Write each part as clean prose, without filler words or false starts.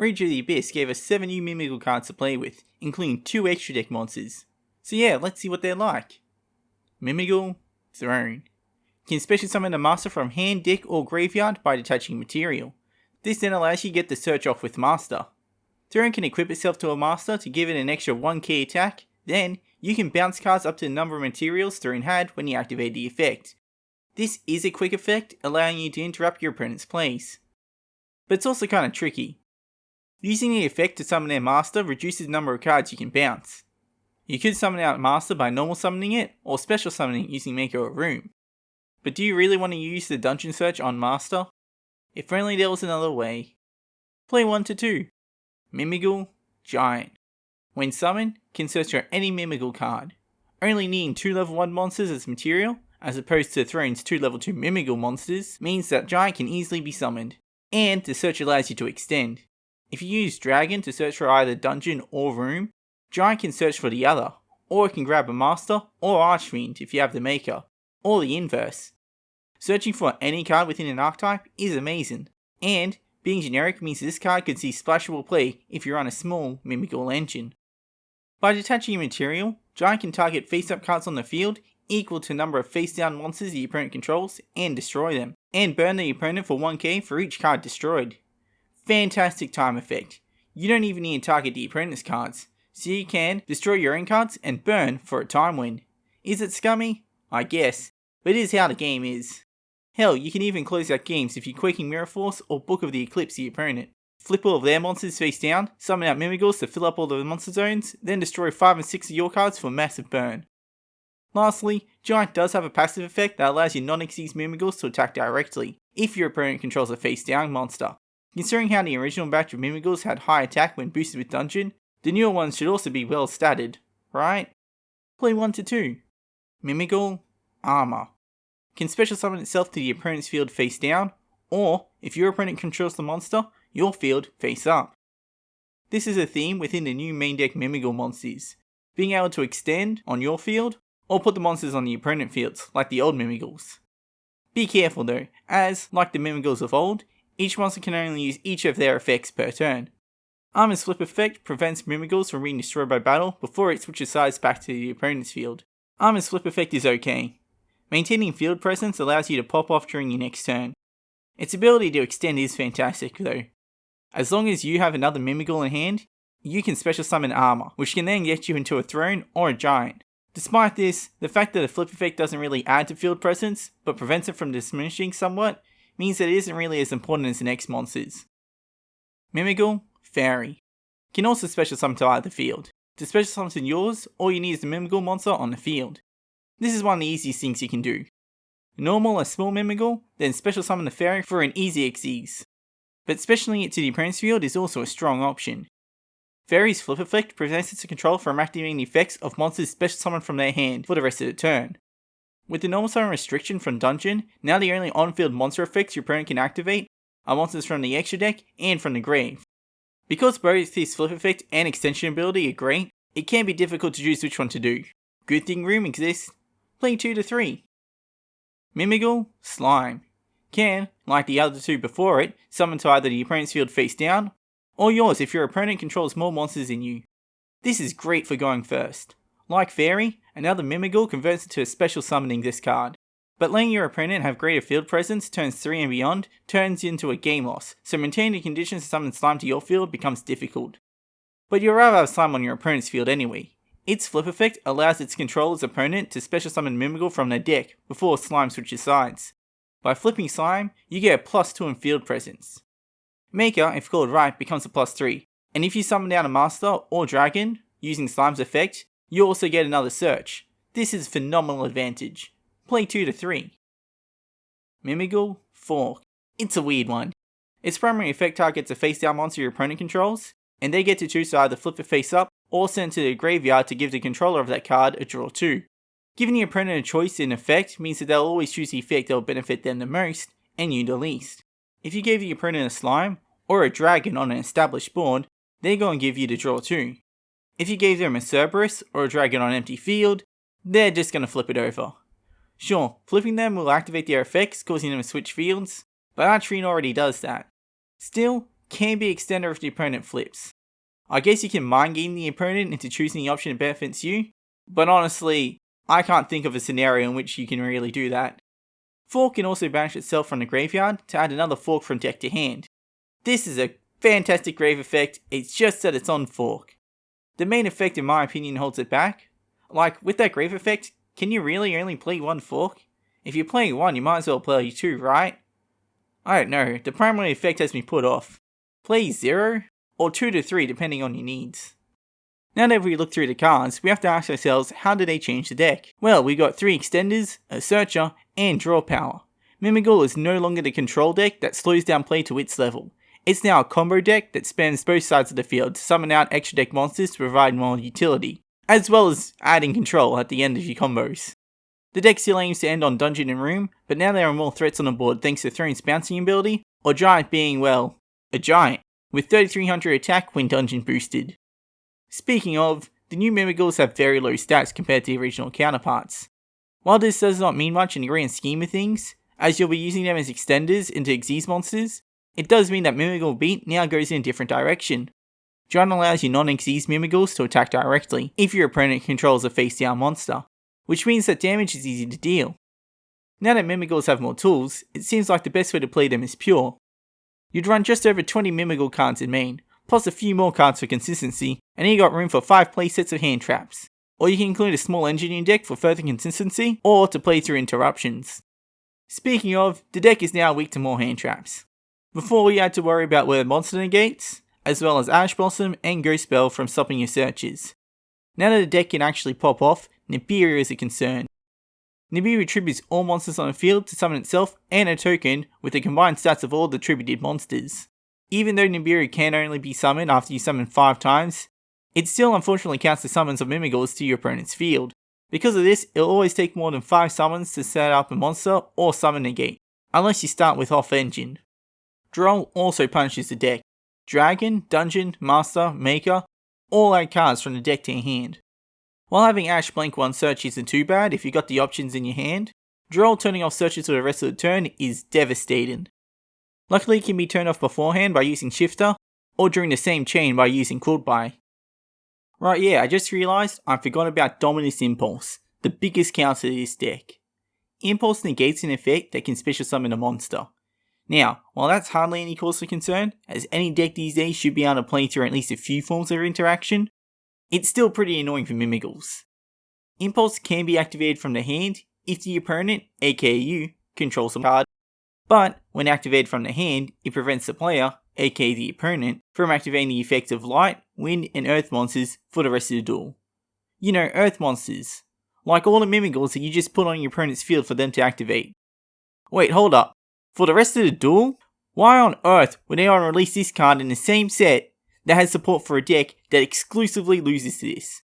Rage of the Abyss gave us 7 new Mimighoul cards to play with, including 2 extra deck monsters. So yeah, let's see what they're like. Mimighoul, Throne. Can special summon a master from hand, deck or graveyard by detaching material. This then allows you to get the search off with master. Throne can equip itself to a master to give it an extra 1 key attack, then you can bounce cards up to the number of materials Throne had when you activate the effect. This is a quick effect, allowing you to interrupt your opponent's plays. But it's also kinda tricky. Using the effect to summon their master reduces the number of cards you can bounce. You could summon out master by normal summoning it, or special summoning it using Make a Room. But do you really want to use the dungeon search on master? If only there was another way. Play 1 to 2. Mimighoul, Giant. When summoned, can search for any Mimighoul card. Only needing 2 level 1 monsters as material, as opposed to Throne's 2 level 2 Mimighoul monsters, means that Giant can easily be summoned. And the search allows you to extend. If you use Dragon to search for either dungeon or room, Giant can search for the other, or it can grab a master or Archfiend if you have the maker, or the inverse. Searching for any card within an archetype is amazing, and being generic means this card can see splashable play if you're on a small Mimighoul engine. By detaching material, Giant can target face-up cards on the field equal to the number of face-down monsters the opponent controls and destroy them, and burn the opponent for 1k for each card destroyed. Fantastic time effect. You don't even need to target the opponent's cards, so you can destroy your own cards and burn for a time win. Is it scummy? I guess, but it is how the game is. Hell, you can even close out games if you Quaking Mirror Force or Book of the Eclipse the opponent. Flip all of their monsters face down, summon out Mimighouls to fill up all the monster zones, then destroy 5 and 6 of your cards for a massive burn. Lastly, Giant does have a passive effect that allows your non-Xyz Mimighouls to attack directly, if your opponent controls a face down monster. Considering how the original batch of Mimighouls had high attack when boosted with dungeon, the newer ones should also be well statted, right? Play 1 to 2. Mimighoul, Armor. Can special summon itself to the opponent's field face down, or, if your opponent controls the monster, your field face up. This is a theme within the new main deck Mimighoul monsters, being able to extend on your field, or put the monsters on the opponent fields, like the old Mimighouls. Be careful though, as, like the Mimighouls of old, each monster can only use each of their effects per turn. Armor's flip effect prevents Mimighouls from being destroyed by battle before it switches sides back to the opponent's field. Armor's flip effect is okay. Maintaining field presence allows you to pop off during your next turn. Its ability to extend is fantastic though. As long as you have another Mimighoul in hand, you can special summon Armor, which can then get you into a Throne or a Giant. Despite this, the fact that the flip effect doesn't really add to field presence, but prevents it from diminishing somewhat, means that it isn't really as important as the next monsters. Mimighoul, Fairy. Can also special summon to either field. To special summon yours, all you need is the Mimighoul monster on the field. This is one of the easiest things you can do. Normal or small Mimighoul, then special summon the Fairy for an easy Xyz. But specialing it to the opponent's field is also a strong option. Fairy's flip effect prevents its control from activating the effects of monsters special summoned from their hand for the rest of the turn. With the normal summon restriction from Dungeon, now the only on-field monster effects your opponent can activate are monsters from the extra deck and from the grave. Because both his flip effect and extension ability are great, it can be difficult to choose which one to do. Good thing room exists. Play 2 to 3. Mimighoul, Slime. Can, like the other two before it, summon to either the opponent's field face down, or yours if your opponent controls more monsters than you. This is great for going first. Like Fairy, another Mimighoul converts into a special summoning this card. But letting your opponent have greater field presence turns 3 and beyond turns into a game loss, so maintaining the conditions to summon Slime to your field becomes difficult. But you'd rather have Slime on your opponent's field anyway. Its flip effect allows its controller's opponent to special summon Mimighoul from their deck before Slime switches sides. By flipping Slime, you get a +2 in field presence. Maker, if called right, becomes a +3, and if you summon down a Master or Dragon, using Slime's effect, you also get another search. This is a phenomenal advantage. Play 2 to 3. Mimighoul, Fork. It's a weird one. Its primary effect targets a face down monster your opponent controls, and they get to choose to either flip it face up or send it to the graveyard to give the controller of that card a draw 2. Giving the opponent a choice in effect means that they'll always choose the effect that will benefit them the most, and you the least. If you gave the opponent a Slime, or a Dragon on an established board, they're going to give you the draw 2. If you gave them a Cerberus, or a Dragon on an empty field, they're just going to flip it over. Sure, flipping them will activate their effects, causing them to switch fields, but Archfiend already does that. Still, can be extended if the opponent flips. I guess you can mind game the opponent into choosing the option that benefits you, but honestly, I can't think of a scenario in which you can really do that. Fork can also banish itself from the graveyard to add another fork from deck to hand. This is a fantastic grave effect, it's just that it's on fork. The main effect in my opinion holds it back. Like, with that grave effect, can you really only play one fork? If you're playing one, you might as well play two, right? I don't know, the primary effect has been put off. Play 0, or 2 to 3 depending on your needs. Now that we look through the cards, we have to ask ourselves, how did they change the deck? Well, we got 3 extenders, a searcher, and draw power. Mimighoul is no longer the control deck that slows down play to its level. It's now a combo deck that spans both sides of the field to summon out extra deck monsters to provide more utility, as well as adding control at the end of your combos. The deck still aims to end on Dungeon and Room, but now there are more threats on the board thanks to Throne's bouncing ability, or Giant being, well, a giant, with 3300 attack when Dungeon boosted. Speaking of, the new Mimighouls have very low stats compared to the original counterparts. While this does not mean much in the grand scheme of things, as you'll be using them as extenders into Xyz monsters, it does mean that Mimighoul beat now goes in a different direction. Giant allows your non-Xyz Mimighouls to attack directly if your opponent controls a face-down monster, which means that damage is easy to deal. Now that Mimighouls have more tools, it seems like the best way to play them is pure. You'd run just over 20 Mimighoul cards in main, plus a few more cards for consistency, and then you got room for 5 playsets of hand traps. Or you can include a small engine in your deck for further consistency, or to play through interruptions. Speaking of, the deck is now weak to more hand traps. Before you had to worry about where monster negates, as well as Ash Blossom and Ghost Spell from stopping your searches. Now that the deck can actually pop off, Nibiru is a concern. Nibiru tributes all monsters on the field to summon itself and a token with the combined stats of all the tributed monsters. Even though Nibiru can only be summoned after you summon 5 times, it still unfortunately counts the summons of Mimighouls to your opponent's field. Because of this, it'll always take more than 5 summons to set up a monster or summon negate, unless you start with off engine. Droll also punishes the deck. Dragon, Dungeon, Master, Maker, all add cards from the deck to your hand. While having Ash blank 1 search isn't too bad if you got the options in your hand, Droll turning off searches for the rest of the turn is devastating. Luckily it can be turned off beforehand by using Shifter, or during the same chain by using Quiltby. Right, yeah, I just realised I forgot about Dominus Impulse, the biggest counter to this deck. Impulse negates an effect that can special summon a monster. Now, while that's hardly any cause for concern, as any deck these days should be able to play through at least a few forms of interaction, it's still pretty annoying for Mimighouls. Impulse can be activated from the hand if the opponent, aka you, controls a card, but when activated from the hand, it prevents the player, aka the opponent, from activating the effects of light, wind, and earth monsters for the rest of the duel. You know, earth monsters. Like all the Mimighouls that you just put on your opponent's field for them to activate. Wait, hold up. For the rest of the duel? Why on earth would anyone release this card in the same set that has support for a deck that exclusively loses to this?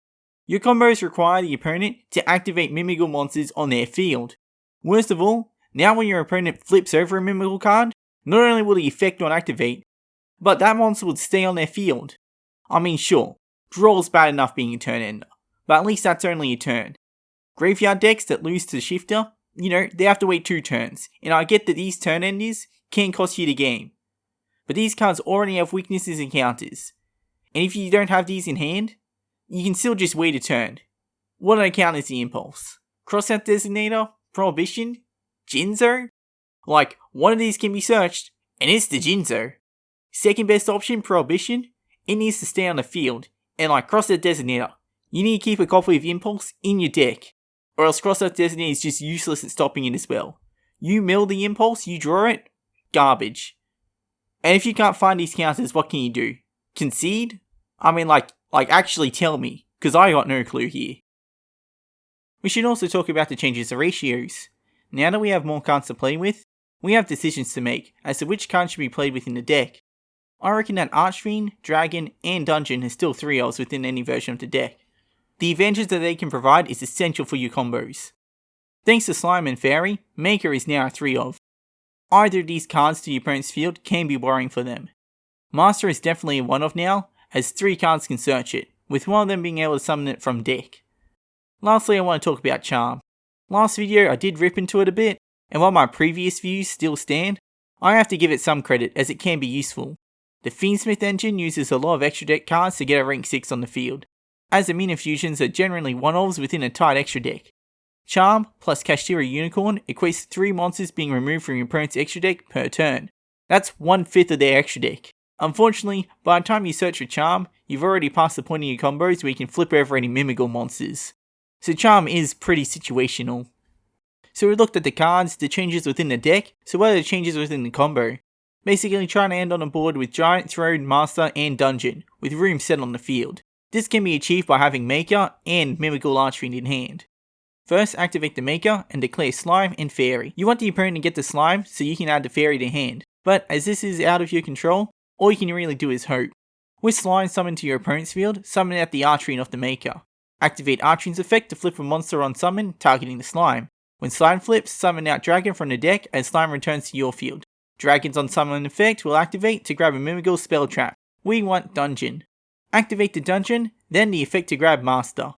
Your combos require the opponent to activate Mimighoul monsters on their field. Worst of all, now when your opponent flips over a Mimighoul card, not only will the effect not activate, but that monster would stay on their field. I mean sure, Draw's bad enough being a turn ender, but at least that's only a turn. Graveyard decks that lose to Shifter, you know, they have to wait 2 turns, and I get that these turn enders can cost you the game. But these cards already have weaknesses and counters, and if you don't have these in hand, you can still just wait a turn. What are the counters to Impulse? Crossout Designator? Prohibition? Jinzo? Like, one of these can be searched, and it's the Jinzo. Second best option, Prohibition, it needs to stay on the field, and like Crossout Designator, you need to keep a copy of Impulse in your deck, or else Crossout Designator is just useless at stopping it as well. You mill the Impulse, you draw it, garbage. And if you can't find these counters, what can you do? Concede? I mean like actually tell me, cause I got no clue here. We should also talk about the changes to ratios. Now that we have more cards to play with, we have decisions to make as to which cards should be played within the deck. I reckon that Archfiend, Dragon, and Dungeon is still 3Ls within any version of the deck. The advantage that they can provide is essential for your combos. Thanks to Slime and Fairy, Maker is now a 3-of. Either of these cards to your opponent's field can be worrying for them. Master is definitely a 1-of now, as 3 cards can search it, with one of them being able to summon it from deck. Lastly, I want to talk about Charm. Last video I did rip into it a bit, and while my previous views still stand, I have to give it some credit as it can be useful. The Fiendsmith engine uses a lot of extra deck cards to get a rank 6 on the field, as the Mina fusions are generally one-offs within a tight extra deck. Charm plus Kashtira Unicorn equates to 3 monsters being removed from your opponent's extra deck per turn. That's 1/5 of their extra deck. Unfortunately, by the time you search for Charm, you've already passed the point in your combos where you can flip over any Mimighoul monsters. So Charm is pretty situational. So we looked at the cards, the changes within the deck, so what are the changes within the combo? Basically trying to end on a board with Giant, Throne, Master, and Dungeon, with room set on the field. This can be achieved by having Maker and Mimighoul Archfiend in hand. First, activate the Maker and declare Slime and Fairy. You want the opponent to get the Slime so you can add the Fairy to hand, but as this is out of your control, all you can really do is hope. With Slime summoned to your opponent's field, summon out the Archfiend off the Maker. Activate Archfiend's effect to flip a monster on summon, targeting the Slime. When Slime flips, summon out Dragon from the deck as Slime returns to your field. Dragons on summon effect will activate to grab a Mimighoul spell trap. We want Dungeon. Activate the Dungeon, then the effect to grab Master.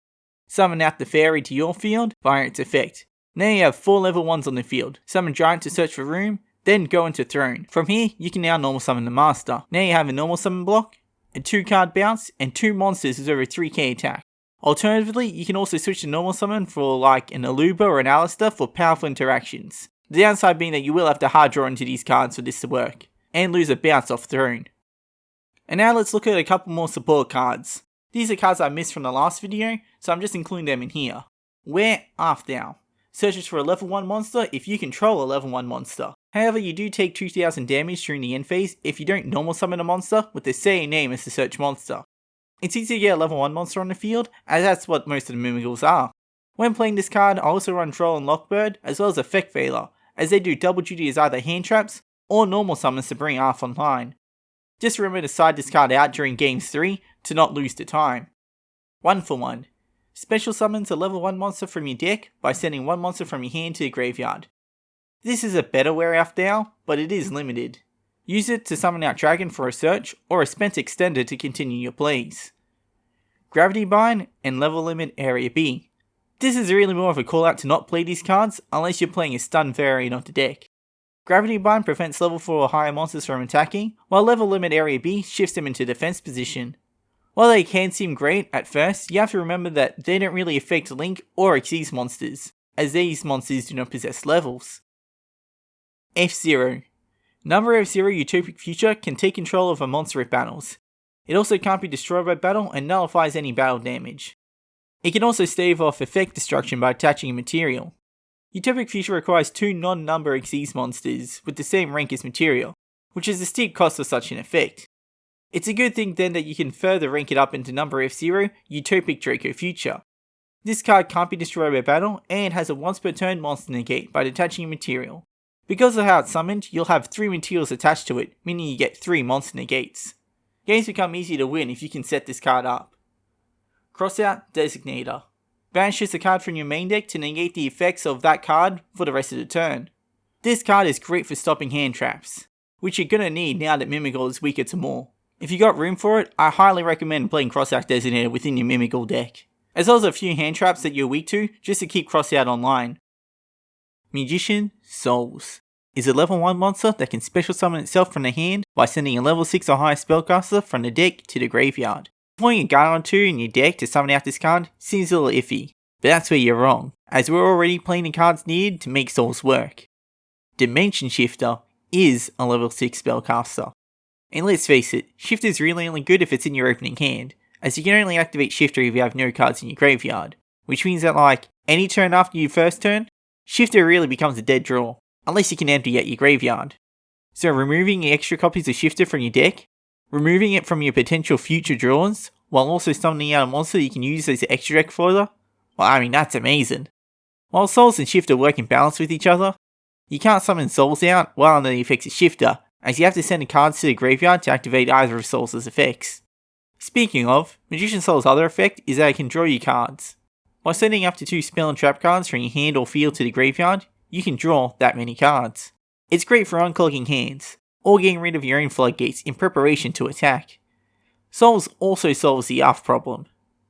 Summon out the Fairy to your field via its effect. Now you have 4 level 1s on the field. Summon Giant to search for room, then go into Throne. From here, you can now normal summon the Master. Now you have a normal summon block, a 2-card bounce, and 2 monsters with over 3k attack. Alternatively, you can also switch to normal summon for like an Aluba or an Alistair for powerful interactions. The downside being that you will have to hard draw into these cards for this to work, and lose a bounce off Throne. And now let's look at a couple more support cards. These are cards I missed from the last video, so I'm just including them in here. Where Art Thou searches for a level 1 monster if you control a level 1 monster. However, you do take 2000 damage during the end phase if you don't normal summon a monster with the same name as the search monster. It's easy to get a level 1 monster on the field, as that's what most of the Mimighouls are. When playing this card, I also run Troll and Lockbird, as well as Effect Veiler, as they do double duty as either hand traps or normal summons to bring Arth online. Just remember to side this card out during games 3 to not lose the time. 1 for 1. Special summons a level 1 monster from your deck by sending 1 monster from your hand to the graveyard. This is a better Where Art Thou, but it is limited. Use it to summon out Dragon for a search, or a Spence Extender to continue your plays. Gravity Bind and Level Limit Area B. This is really more of a call out to not play these cards unless you're playing a stun variant of the deck. Gravity Bind prevents level 4 or higher monsters from attacking, while Level Limit Area B shifts them into defense position. While they can seem great at first, you have to remember that they don't really affect Link or Xyz monsters, as these monsters do not possess levels. F-Zero. Number F-Zero Utopic Future can take control of a monster at battles. It also can't be destroyed by battle and nullifies any battle damage. It can also stave off effect destruction by attaching a material. Utopic Future requires 2 non-number Xyz monsters with the same rank as material, which is a steep cost of such an effect. It's a good thing then that you can further rank it up into number F-Zero Utopic Draco Future. This card can't be destroyed by battle and has a once per turn monster negate by detaching a material. Because of how it's summoned, you'll have 3 materials attached to it, meaning you get 3 monster negates. Games become easy to win if you can set this card up. Crossout Designator. Banishes a card from your main deck to negate the effects of that card for the rest of the turn. This card is great for stopping hand traps, which you're gonna need now that Mimighoul is weaker to more. If you got room for it, I highly recommend playing Crossout Designator within your Mimighoul deck, as well as a few hand traps that you're weak to just to keep Crossout online. Magician Souls is a level 1 monster that can special summon itself from the hand by sending a level 6 or higher spellcaster from the deck to the graveyard. Deploying a guard or 2 in your deck to summon out this card seems a little iffy, but that's where you're wrong, as we're already playing the cards needed to make Souls work. Dimension Shifter is a level 6 spellcaster. And let's face it, Shifter is really only good if it's in your opening hand, as you can only activate Shifter if you have no cards in your graveyard, which means that like, any turn after your first turn, Shifter really becomes a dead draw, unless you can empty out your graveyard. So removing extra copies of Shifter from your deck, removing it from your potential future draws, while also summoning out a monster you can use as an extra deck fodder, well I mean that's amazing. While Souls and Shifter work in balance with each other, you can't summon Souls out while under the effects of Shifter, as you have to send the cards to the graveyard to activate either of Souls' effects. Speaking of, Magician Soul's other effect is that it can draw you cards. By sending up to 2 spell and trap cards from your hand or field to the graveyard, you can draw that many cards. It's great for unclogging hands, or getting rid of your own floodgates in preparation to attack. Souls also solves the Arth problem.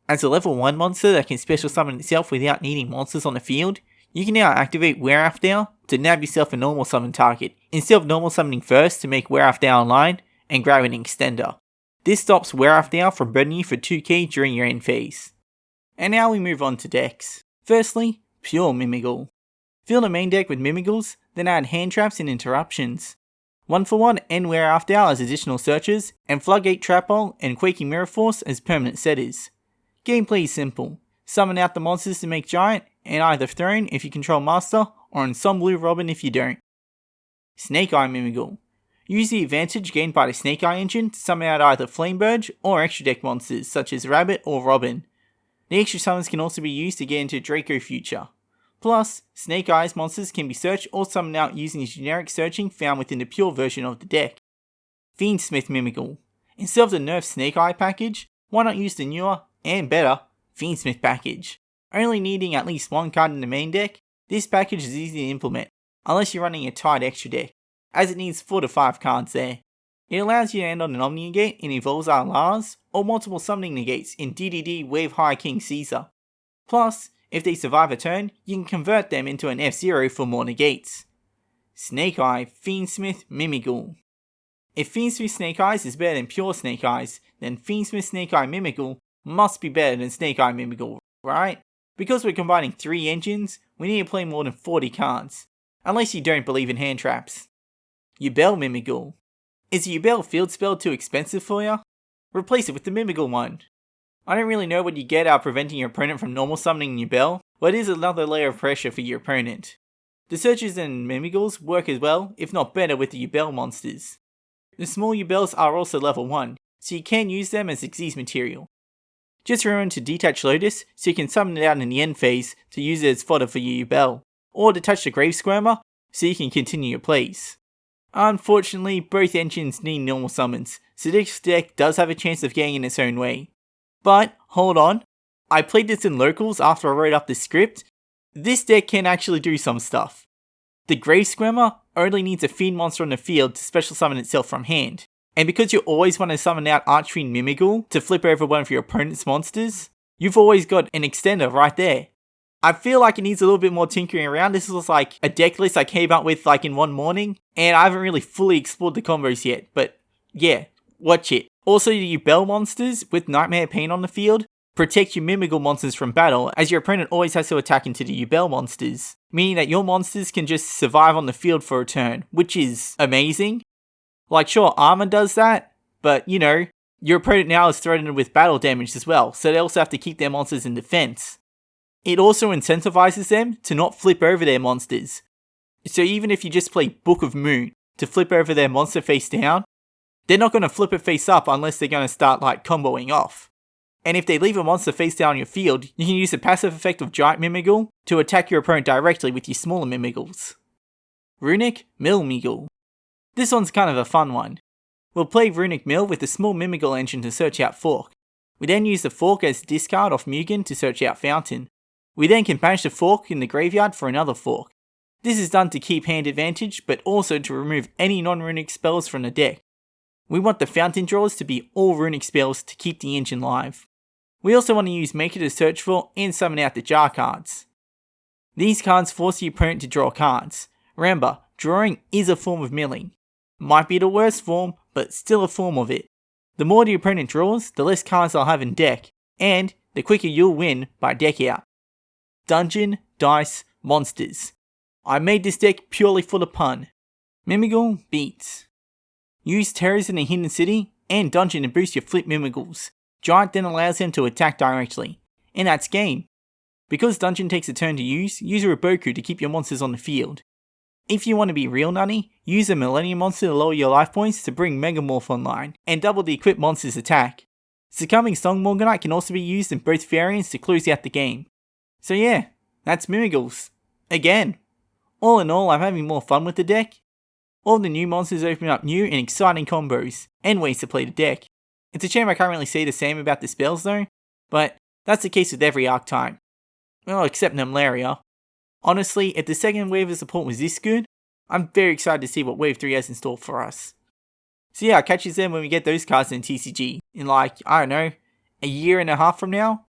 As a level 1 monster that can special summon itself without needing monsters on the field, you can now activate Where Art Thou to nab yourself a normal summon target, instead of normal summoning first to make Where Art Thou online, and grab an extender. This stops Wear Off the Hour from burning you for 2k during your end phase. And now we move on to decks. Firstly, pure Mimighoul. Fill the main deck with Mimighouls, then add hand traps and interruptions. 1-for-1 and Wear Off the Hour as additional searches, and Floodgate Trap Hole and Quaking Mirror Force as permanent setters. Gameplay is simple. Summon out the monsters to make giant, and either Throne if you control Master, or Ensemble Robin if you don't. Snake Eye Mimighoul. Use the advantage gained by the Snake Eye engine to summon out either Flameburge or extra deck monsters such as Rabbit or Robin. The extra summons can also be used to get into Draco Future. Plus, Snake Eye's monsters can be searched or summoned out using the generic searching found within the pure version of the deck. Fiendsmith Mimighoul. Instead of the nerfed Snake Eye package, why not use the newer, and better, Fiendsmith package? Only needing at least one card in the main deck, this package is easy to implement, unless you're running a tight extra deck, as it needs 4 to 5 cards there. It allows you to end on an Omni Negate in Evolves Our Lars, or multiple summoning negates in DDD Wave High King Caesar. Plus, if they survive a turn, you can convert them into an F-Zero for more negates. Snake Eye Fiendsmith Mimighoul. If Fiendsmith Snake Eyes is better than pure Snake Eyes, then Fiendsmith Snake Eye Mimighoul must be better than Snake Eye Mimighoul, right? Because we're combining 3 engines, we need to play more than 40 cards. Unless you don't believe in hand traps. Yugioh Mimighoul. Is the Yugioh field spell too expensive for you? Replace it with the Mimighoul one. I don't really know what you get out of preventing your opponent from normal summoning Yugioh, but it is another layer of pressure for your opponent. The searches and Mimighouls work as well, if not better, with the Yugioh monsters. The small Yugiohs are also level 1, so you can use them as Xyz material. Just remember to detach Lotus so you can summon it out in the end phase to use it as fodder for your Yugioh, or detach the Grave Squirmer so you can continue your plays. Unfortunately, both engines need normal summons, so this deck does have a chance of getting in its own way. But, hold on, I played this in locals after I wrote up the script. This deck can actually do some stuff. The Grave Squirmer only needs a Fiend monster on the field to special summon itself from hand, and because you always want to summon out Archfiend Mimighoul to flip over one of your opponent's monsters, you've always got an extender right there. I feel like it needs a little bit more tinkering around. This was like a deck list I came up with like in one morning, and I haven't really fully explored the combos yet, but yeah, watch it. Also, your Yugioh monsters with Nightmare Pain on the field protect your Mimighoul monsters from battle, as your opponent always has to attack into the Yugioh monsters, meaning that your monsters can just survive on the field for a turn, which is amazing. Like sure, armor does that, but you know, your opponent now is threatened with battle damage as well, so they also have to keep their monsters in defense. It also incentivizes them to not flip over their monsters. So even if you just play Book of Moon to flip over their monster face down, they're not going to flip it face up unless they're going to start like comboing off. And if they leave a monster face down on your field, you can use the passive effect of Giant Mimighoul to attack your opponent directly with your smaller Mimighouls. Runic Mill Mimighoul. This one's kind of a fun one. We'll play Runic Mill with the small Mimighoul engine to search out Fork. We then use the Fork as discard off Mugen to search out Fountain. We then can banish the Fork in the graveyard for another Fork. This is done to keep hand advantage, but also to remove any non-runic spells from the deck. We want the Fountain draws to be all runic spells to keep the engine live. We also want to use Maker to search for and summon out the jar cards. These cards force the opponent to draw cards. Remember, drawing is a form of milling. Might be the worst form, but still a form of it. The more the opponent draws, the less cards they'll have in deck, and the quicker you'll win by deck out. Dungeon, Dice, Monsters. I made this deck purely for the pun. Mimighoul beats. Use Terrors in the Hidden City and Dungeon to boost your flip Mimighouls. Giant then allows them to attack directly. And that's game. Because Dungeon takes a turn to use a Riboku to keep your monsters on the field. If you want to be real nutty, use a Millennium monster to lower your life points to bring Megamorph online, and double the equipped monster's attack. Succumbing Song Morgamite can also be used in both variants to close out the game. So yeah, that's Mimighouls. Again. All in all, I'm having more fun with the deck. All the new monsters open up new and exciting combos, and ways to play the deck. It's a shame I can't really say the same about the spells though, but that's the case with every archetype. Well, except Nemlaria. Honestly, if the second wave of support was this good, I'm very excited to see what Wave 3 has in store for us. So yeah, I'll catch you then when we get those cards in TCG, in like, I don't know, a year and a half from now?